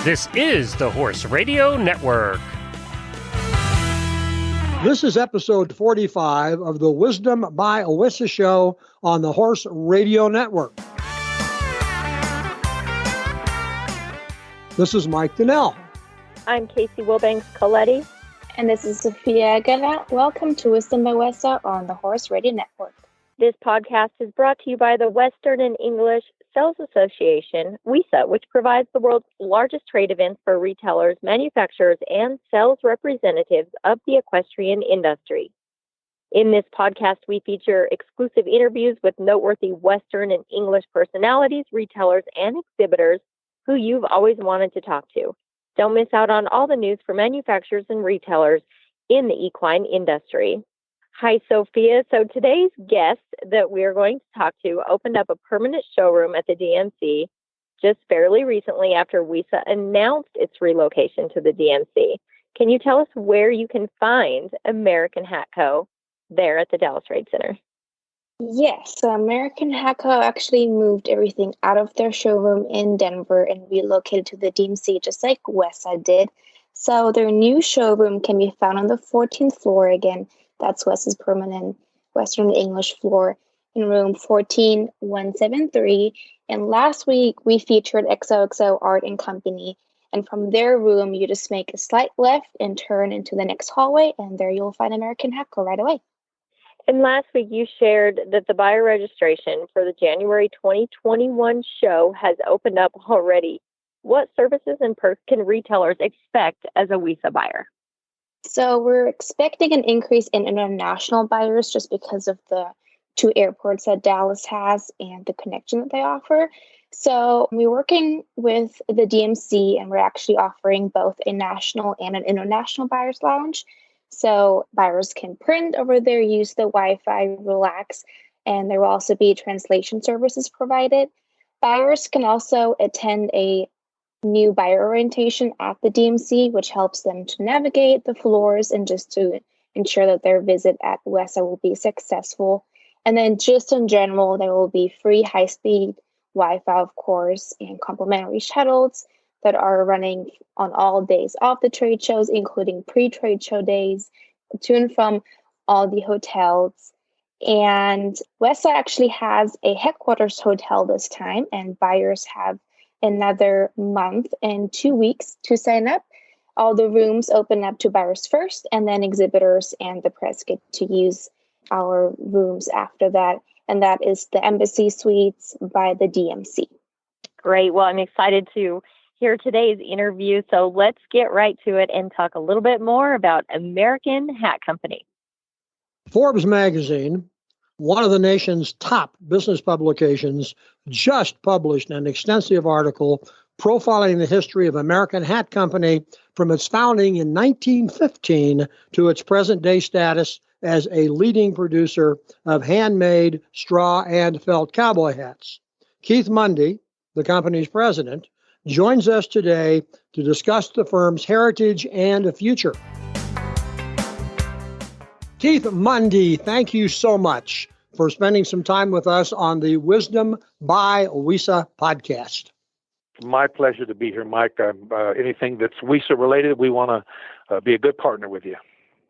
This is the Horse Radio Network. This is episode 45 of the Wisdom by WESA show on the Horse Radio Network. This is Mike Donnell. I'm Casey Wilbanks-Coletti. And this is Sophia Aguilar. Welcome to Wisdom by WESA on the Horse Radio Network. This podcast is brought to you by the Western and English Sales Association, WESA, which provides the world's largest trade events for retailers, manufacturers, and sales representatives of the equestrian industry. In this podcast, we feature exclusive interviews with noteworthy Western and English personalities, retailers, and exhibitors who you've always wanted to talk to. Don't miss out on all the news for manufacturers and retailers in the equine industry. Hi, Sophia. So today's guest that we are going to talk to opened up a permanent showroom at the DMC just fairly recently after WESA announced its relocation to the DMC. Can you tell us where you can find American Hat Co. there at the Dallas Trade Center? Yes, so American Hat Co. actually moved everything out of their showroom in Denver and relocated to the DMC just like WESA did. So their new showroom can be found on the 14th floor again. That's WESA's permanent Western English floor in room 14173. And last week, we featured XOXO Art and Company. And from their room, you just make a slight left and turn into the next hallway. And there you'll find American Hat Co. right away. And last week, you shared that the buyer registration for the January 2021 show has opened up already. What services and perks can retailers expect as a WESA buyer? So we're expecting an increase in international buyers just because of the two airports that Dallas has and the connection that they offer. So we're working with the DMC and we're actually offering both a national and an international buyers lounge. So buyers can print over there, use the Wi-Fi, relax, and there will also be translation services provided. Buyers can also attend a new buyer orientation at the DMC, which helps them to navigate the floors and just to ensure that their visit at WESA will be successful. And then just in general, there will be free high-speed Wi-Fi, of course, and complimentary shuttles that are running on all days of the trade shows, including pre-trade show days, to and from all the hotels. And WESA actually has a headquarters hotel this time, and buyers have another month and 2 weeks to sign up. All the rooms open up to buyers first, and then exhibitors and the press get to use our rooms after that. And that is the Embassy Suites by the DMC. Great. Well, I'm excited to hear today's interview. So let's get right to it and talk a little bit more about American Hat Company. Forbes magazine, one of the nation's top business publications, just published an extensive article profiling the history of American Hat Company from its founding in 1915 to its present-day status as a leading producer of handmade straw and felt cowboy hats. Keith Mundee, the company's president, joins us today to discuss the firm's heritage and future. Keith Mundee, thank you so much for spending some time with us on the Wisdom by WESA podcast. My pleasure to be here, Mike. Anything that's WESA related, we want to be a good partner with you.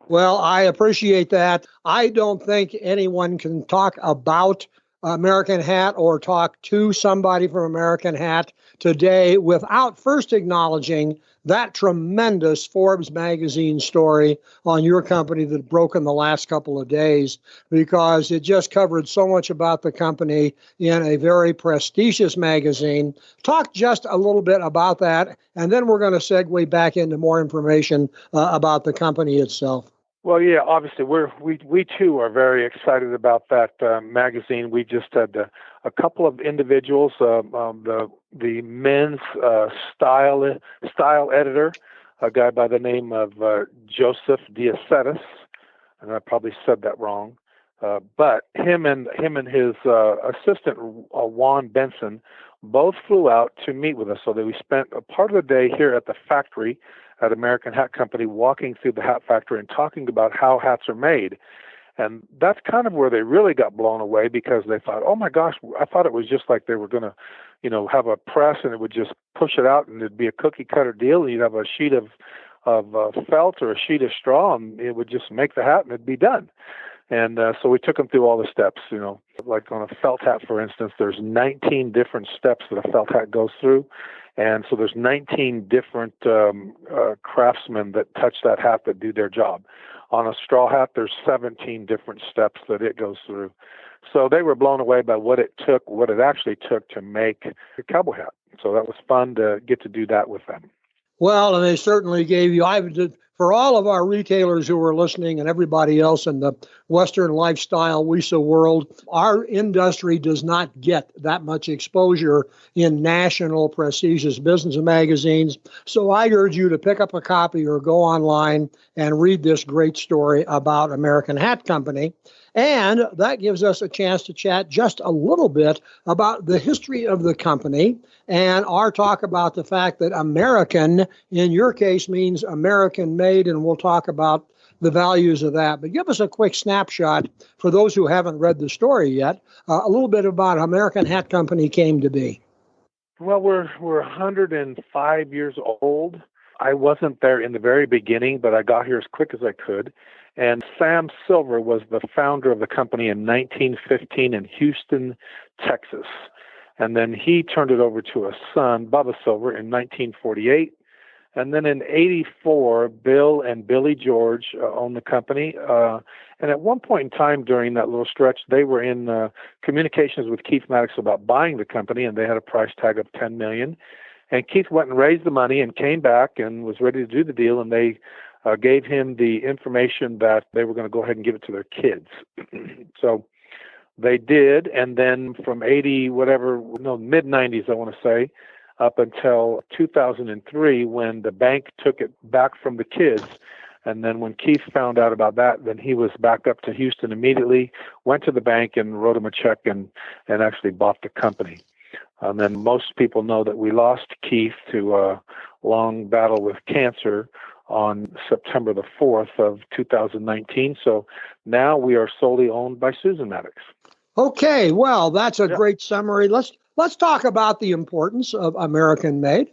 Well, I appreciate that. I don't think anyone can talk about American Hat or talk to somebody from American Hat today without first acknowledging that tremendous Forbes magazine story on your company that broke in the last couple of days, because it just covered so much about the company in a very prestigious magazine. Talk just a little bit about that, and then we're going to segue back into more information about the company itself. Well, yeah, obviously we too are very excited about that magazine. We just had a couple of individuals, the men's style editor, a guy by the name of Joseph Diacetis, and I probably said that wrong, but him and his assistant Juan Benson both flew out to meet with us. So that we spent a part of the day here at the factory at American Hat Company, walking through the hat factory and talking about how hats are made. And that's kind of where they really got blown away, because they thought, oh my gosh, I thought it was just like they were going to, have a press and it would just push it out and it'd be a cookie cutter deal. And you'd have a sheet of felt or a sheet of straw and it would just make the hat and it'd be done. And so we took them through all the steps, like on a felt hat, for instance, there's 19 different steps that a felt hat goes through. And so there's 19 different craftsmen that touch that hat that do their job. On a straw hat, there's 17 different steps that it goes through. So they were blown away by what it actually took to make a cowboy hat. So that was fun to get to do that with them. Well, and they certainly gave you, for all of our retailers who are listening and everybody else in the Western lifestyle WESA world, our industry does not get that much exposure in national prestigious business magazines. So I urge you to pick up a copy or go online and read this great story about American Hat Company. And that gives us a chance to chat just a little bit about the history of the company and our talk about the fact that American, in your case, means American made, and we'll talk about the values of that. But give us a quick snapshot for those who haven't read the story yet, a little bit about how American Hat Company came to be. Well, we're 105 years old. I wasn't there in the very beginning, but I got here as quick as I could. And Sam Silver was the founder of the company in 1915 in Houston, Texas. And then he turned it over to a son, Bubba Silver, in 1948. And then in 84, Bill and Billy George owned the company. And at one point in time during that little stretch, they were in communications with Keith Maddox about buying the company, and they had a price tag of $10 million. And Keith went and raised the money and came back and was ready to do the deal, and they gave him the information that they were going to go ahead and give it to their kids. So they did, and then from mid-90s, I want to say, up until 2003, when the bank took it back from the kids. And then when Keith found out about that, then he was back up to Houston immediately, went to the bank and wrote him a check and actually bought the company. And then most people know that we lost Keith to a long battle with cancer on September the 4th of 2019. So now we are solely owned by Susan Maddox. Okay, well, that's a great summary. Let's talk about the importance of American made.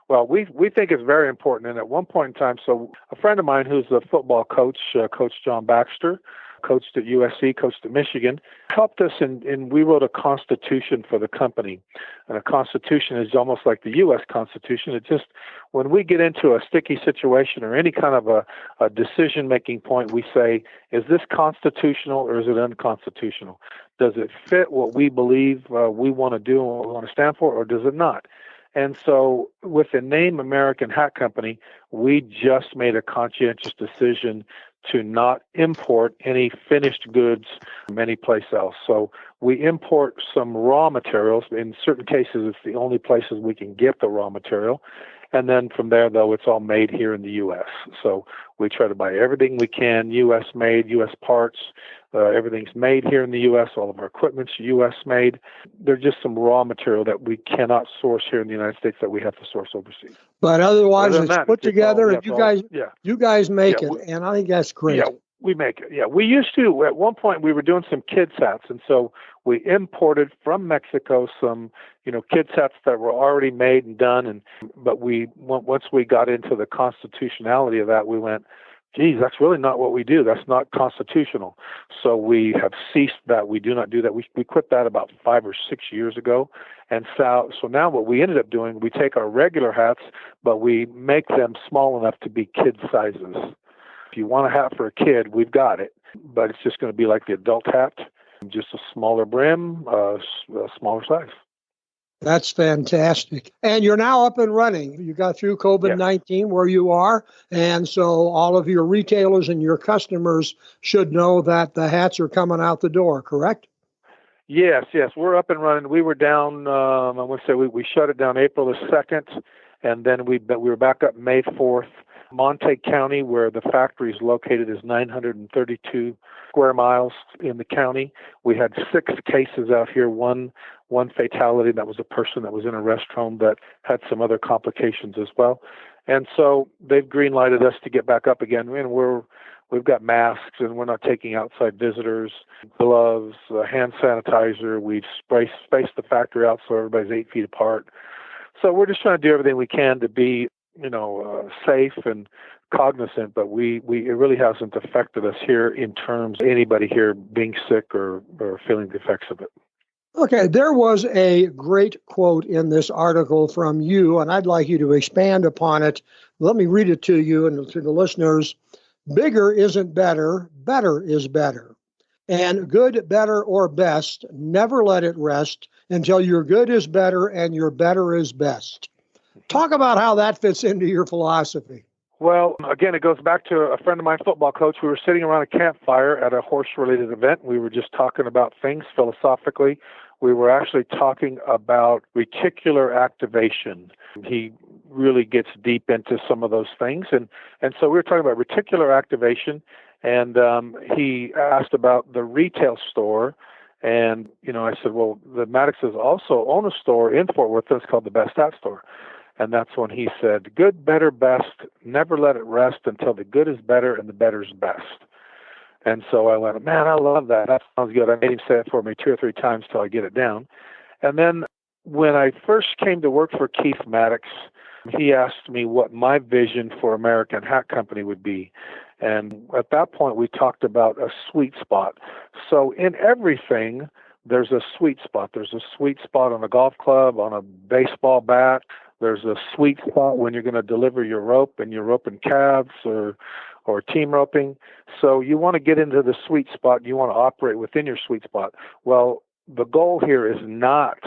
Well, we think it's very important. And at one point in time, so a friend of mine who's a football coach, Coach John Baxter, coached at USC, coached at Michigan, helped us, and we wrote a constitution for the company. And a constitution is almost like the U.S. Constitution. It just, when we get into a sticky situation or any kind of a decision-making point, we say, is this constitutional or is it unconstitutional? Does it fit what we believe we want to do and what we want to stand for, or does it not? And so with the name American Hat Company, we just made a conscientious decision to not import any finished goods from any place else. So we import some raw materials. In certain cases, it's the only places we can get the raw material. And then from there, though, it's all made here in the U.S. So we try to buy everything we can, U.S. made, U.S. parts. Everything's made here in the U.S. All of our equipment's U.S. made. There's just some raw material that we cannot source here in the United States that we have to source overseas. But otherwise, it's put together, and you guys make it, and I think that's great. Yeah, we make it. Yeah, we used to. At one point, we were doing some kids hats, and so we imported from Mexico some, kids hats that were already made and done. But once we got into the constitutionality of that, we went, geez, that's really not what we do. That's not constitutional. So we have ceased that. We do not do that. We quit that about 5 or 6 years ago. And so now what we ended up doing, we take our regular hats, but we make them small enough to be kid sizes. If you want a hat for a kid, we've got it. But it's just going to be like the adult hat, just a smaller brim, a smaller size. That's fantastic. And you're now up and running. You got through COVID-19 where you are. And so all of your retailers and your customers should know that the hats are coming out the door, correct? Yes. We're up and running. We were down, I want to say we shut it down April the 2nd, and then we were back up May 4th. Monte County, where the factory is located, is 932 square miles in the county. We had 6 cases out here, one fatality. That was a person that was in a rest home that had some other complications as well. And so they've green-lighted us to get back up again. And we're We've got masks, and we're not taking outside visitors, gloves, hand sanitizer. We've spaced the factory out so everybody's 8 feet apart. So we're just trying to do everything we can to be, safe and cognizant, but it really hasn't affected us here in terms of anybody here being sick or feeling the effects of it. Okay, there was a great quote in this article from you, and I'd like you to expand upon it. Let me read it to you and to the listeners. Bigger isn't better, better is better. And good, better, or best, never let it rest until your good is better and your better is best. Talk about how that fits into your philosophy. Well, again, it goes back to a friend of mine, football coach. We were sitting around a campfire at a horse-related event. We were just talking about things philosophically. We were actually talking about reticular activation. He really gets deep into some of those things. And so we were talking about reticular activation, and he asked about the retail store. And, I said, well, the Maddoxes also own a store in Fort Worth that's called the Best Hat Store. And that's when he said, good, better, best, never let it rest until the good is better and the better's best. And so I went, man, I love that. That sounds good. I made him say it for me 2 or 3 times till I get it down. And then when I first came to work for Keith Maddox, he asked me what my vision for American Hat Company would be. And at that point, we talked about a sweet spot. So in everything, there's a sweet spot. There's a sweet spot on a golf club, on a baseball bat. There's a sweet spot when you're going to deliver your rope and you're roping calves or team roping. So you want to get into the sweet spot. You want to operate within your sweet spot. Well, the goal here is not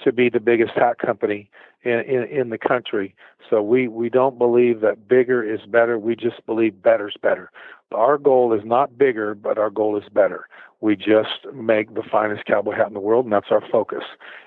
to be the biggest hat company in the country. So we don't believe that bigger is better. We just believe better's better. Our goal is not bigger, but our goal is better. We just make the finest cowboy hat in the world, and that's our focus.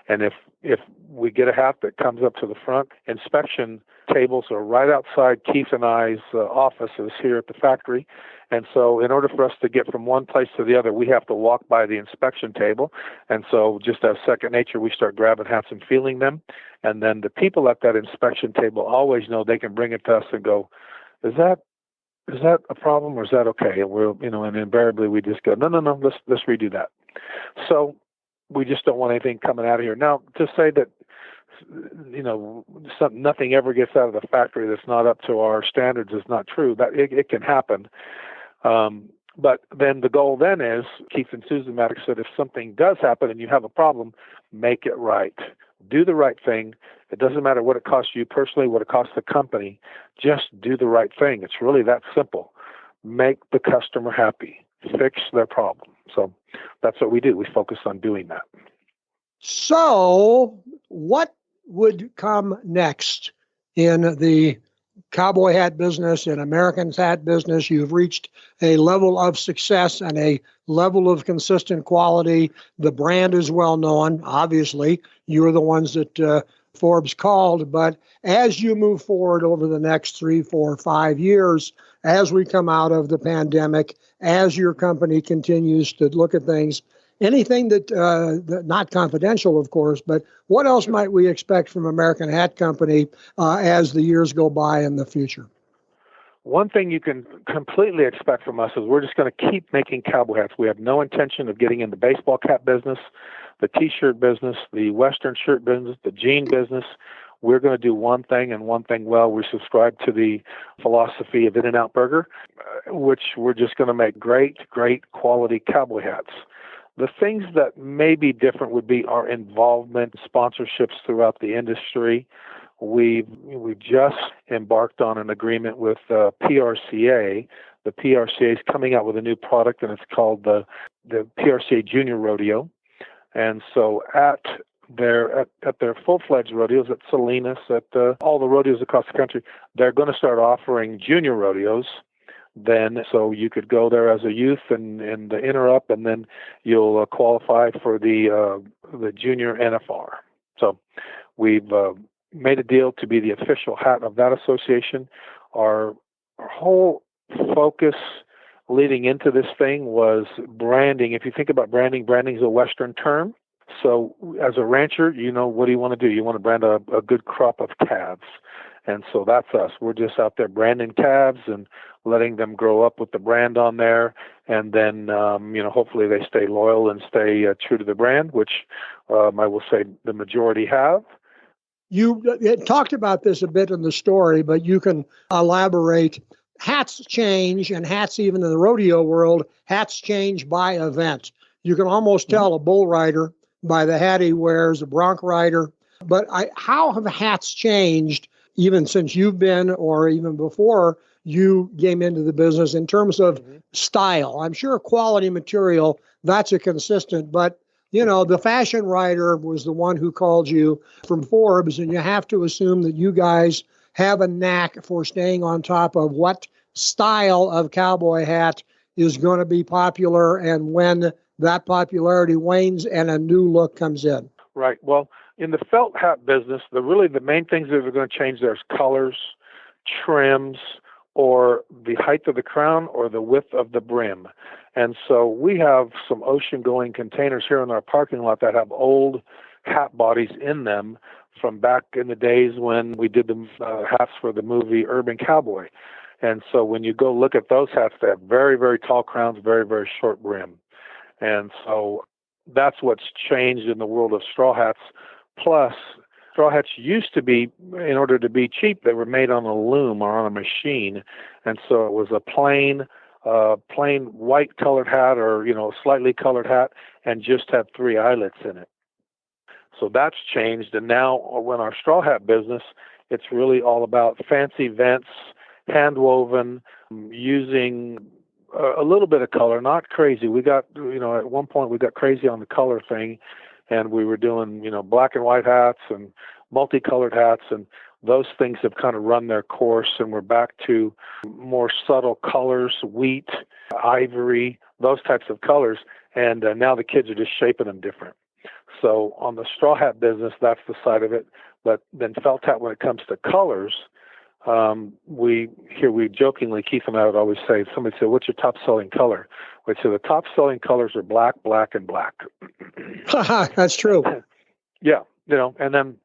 And if we get a hat that comes up to the front, inspection tables are right outside Keith and I's offices here at the factory. And so in order for us to get from one place to the other, we have to walk by the inspection table. And so just as second nature, we start grabbing hats and feeling them. And then the people at that inspection table always know they can bring it to us and go, is that a problem or is that okay? And we'll, and invariably we just go, no, let's redo that. So we just don't want anything coming out of here. Now, to say that, nothing ever gets out of the factory that's not up to our standards is not true. That it can happen. But then the goal then is, Keith and Susan Maddox said, if something does happen and you have a problem, make it right. Do the right thing. It doesn't matter what it costs you personally, what it costs the company. Just do the right thing. It's really that simple. Make the customer happy. Fix their problem. So that's what we do. We focus on doing that. So what would come next in the cowboy hat business and American hat business? You've reached a level of success and a level of consistent quality. The brand is well known. Obviously, you're the ones that Forbes called. But as you move forward over the next 3, 4, 5 years, as we come out of the pandemic, as your company continues to look at things, anything that not confidential, of course, but what else might we expect from American Hat Company as the years go by in the future? One thing you can completely expect from us is we're just going to keep making cowboy hats. We have no intention of getting in the baseball cap business, the T-shirt business, the Western shirt business, the jean business. We're going to do one thing and one thing well. We subscribe to the philosophy of In-N-Out Burger, which we're just going to make great quality cowboy hats. The things that may be different would be our involvement, sponsorships throughout the industry. We've just embarked on an agreement with PRCA. The PRCA is coming out with a new product, and it's called the PRCA Junior Rodeo. And so at their full-fledged rodeos, at Salinas, at all the rodeos across the country, they're going to start offering junior rodeos. Then, so you could go there as a youth and enter up, and then you'll qualify for the junior NFR. So we've made a deal to be the official hat of that association. Our whole focus leading into this thing was branding. If you think about branding is a Western term. So as a rancher, what do you want to do? You want to brand a good crop of calves. And so that's us. We're just out there branding calves, and letting them grow up with the brand on there, and then hopefully they stay loyal and stay true to the brand, which I will say the majority have. You talked about this a bit in the story, but you can elaborate. Hats change, and hats, even in the rodeo world, hats change by event. You can almost tell a bull rider by the hat he wears, a bronc rider. But how have hats changed, even since you've been, or even before you came into the business, in terms of style? I'm sure quality material, that's a consistent, but the fashion writer was the one who called you from Forbes, and you have to assume that you guys have a knack for staying on top of what style of cowboy hat is going to be popular and when that popularity wanes and a new look comes in. Right. Well, in the felt hat business, the main things that are going to change there is colors, trims, or the height of the crown or the width of the brim. And so we have some ocean-going containers here in our parking lot that have old hat bodies in them from back in the days when we did the hats for the movie Urban Cowboy. And so when you go look at those hats, they have very, very tall crowns, very, very short brim. And so that's what's changed in the world of straw hats. Plus, straw hats used to be, in order to be cheap, they were made on a loom or on a machine. And so it was a plain white colored hat or, slightly colored hat and just had 3 eyelets in it. So that's changed. And now when our straw hat business, it's really all about fancy vents, hand woven, using a little bit of color, not crazy. We got, at one point we got crazy on the color thing, and we were doing, black and white hats and multicolored hats, and those things have kind of run their course, and we're back to more subtle colors, wheat, ivory, those types of colors, and now the kids are just shaping them different. So on the straw hat business, that's the side of it. But then felt hat, when it comes to colors, we jokingly, Keith and I would always say, somebody said, "What's your top selling color?" We'd say the top selling colors are black, black, and black. That's true. Yeah, and then,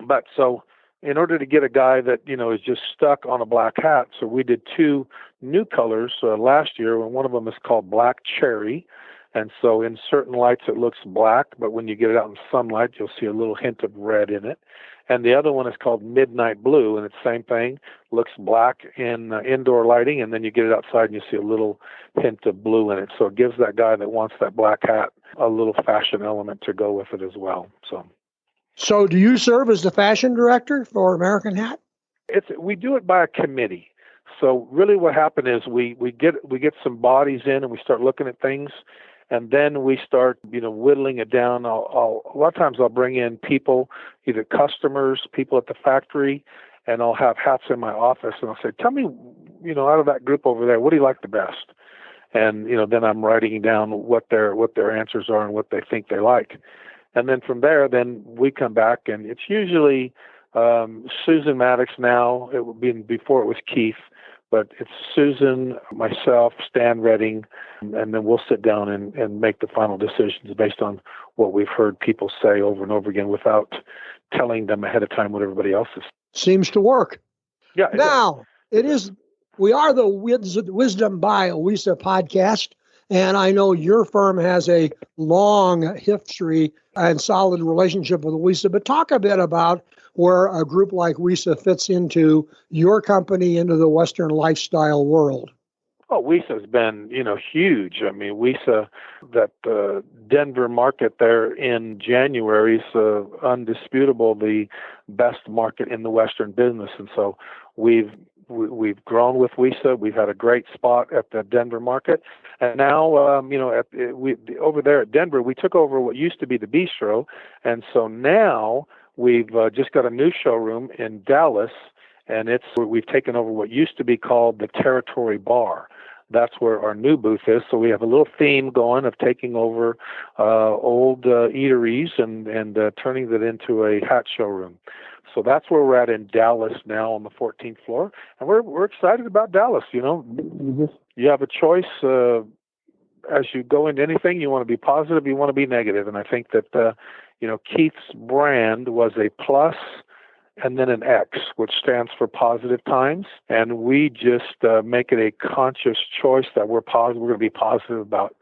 but so in order to get a guy that, is just stuck on a black hat, so we did 2 new colors last year, and one of them is called Black Cherry. And so in certain lights it looks black, but when you get it out in sunlight, you'll see a little hint of red in it. And the other one is called Midnight Blue, and it's the same thing, looks black in indoor lighting, and then you get it outside and you see a little hint of blue in it. So it gives that guy that wants that black hat a little fashion element to go with it as well. So do you serve as the fashion director for American Hat? We do it by a committee. So really what happened is we get some bodies in and we start looking at things. And then we start, whittling it down. A lot of times I'll bring in people, either customers, people at the factory, and I'll have hats in my office, and I'll say, "Tell me, out of that group over there, what do you like the best?" And then I'm writing down what their answers are and what they think they like. And then from there, then we come back, and it's usually Susan Maddox now. It would be before it was Keith. But it's Susan, myself, Stan Redding, and then we'll sit down and make the final decisions based on what we've heard people say over and over again without telling them ahead of time what everybody else is. Seems to work. Yeah. Now, we are the Wisdom by WESA podcast, and I know your firm has a long history and solid relationship with WESA, but talk a bit about where a group like WESA fits into your company, into the Western lifestyle world. Oh, WESA's been, huge. I mean, WESA, that Denver market there in January is undisputable the best market in the Western business. And so we've grown with WESA. We've had a great spot at the Denver market. And now, over there at Denver, we took over what used to be the bistro. And so now we've just got a new showroom in Dallas, and we've taken over what used to be called the Territory Bar. That's where our new booth is. So we have a little theme going of taking over old eateries and turning that into a hat showroom. So that's where we're at in Dallas now on the 14th floor, and we're excited about Dallas. You have a choice as you go into anything. You want to be positive, you want to be negative, and I think that Keith's brand was a plus and then an X, which stands for positive times. And we just make it a conscious choice that we're positive. We're going to be positive about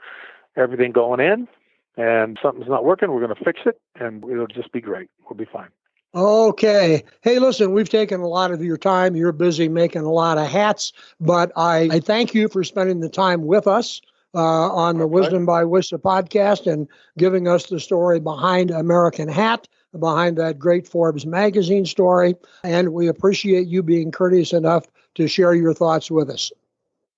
everything going in. And something's not working, we're going to fix it, and it'll just be great. We'll be fine. Okay. Hey, listen, we've taken a lot of your time. You're busy making a lot of hats, but I thank you for spending the time with us on the Wisdom by WESA podcast and giving us the story behind American Hat, behind that great Forbes magazine story. And we appreciate you being courteous enough to share your thoughts with us.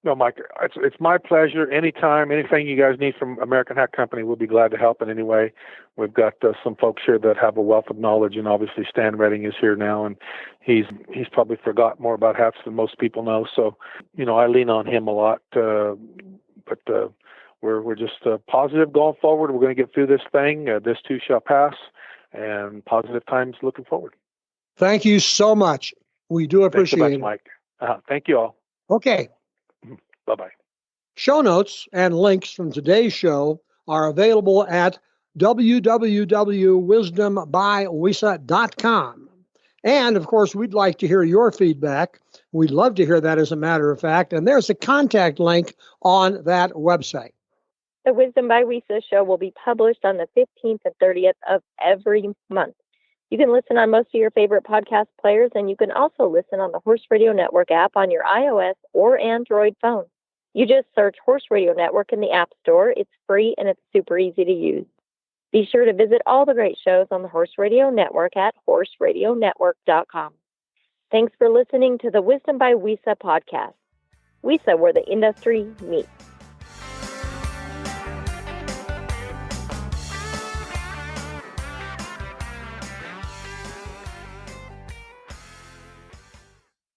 No, Mike, it's my pleasure. Anytime, anything you guys need from American Hat Company, we'll be glad to help in any way. We've got some folks here that have a wealth of knowledge, and obviously Stan Redding is here now, and he's probably forgot more about hats than most people know. So, I lean on him a lot. But we're just positive going forward. We're going to get through this thing. This too shall pass, and positive times looking forward. Thank you so much. We do appreciate Thanks so much, Mike. Thank you all. Okay. Bye-bye. Show notes and links from today's show are available at www.wisdombywesa.com. And, of course, we'd like to hear your feedback. We'd love to hear that, as a matter of fact. And there's a contact link on that website. The Wisdom by WESA show will be published on the 15th and 30th of every month. You can listen on most of your favorite podcast players, and you can also listen on the Horse Radio Network app on your iOS or Android phone. You just search Horse Radio Network in the App Store. It's free and it's super easy to use. Be sure to visit all the great shows on the Horse Radio Network at horseradionetwork.com. Thanks for listening to the Wisdom by WESA podcast. WESA, where the industry meets.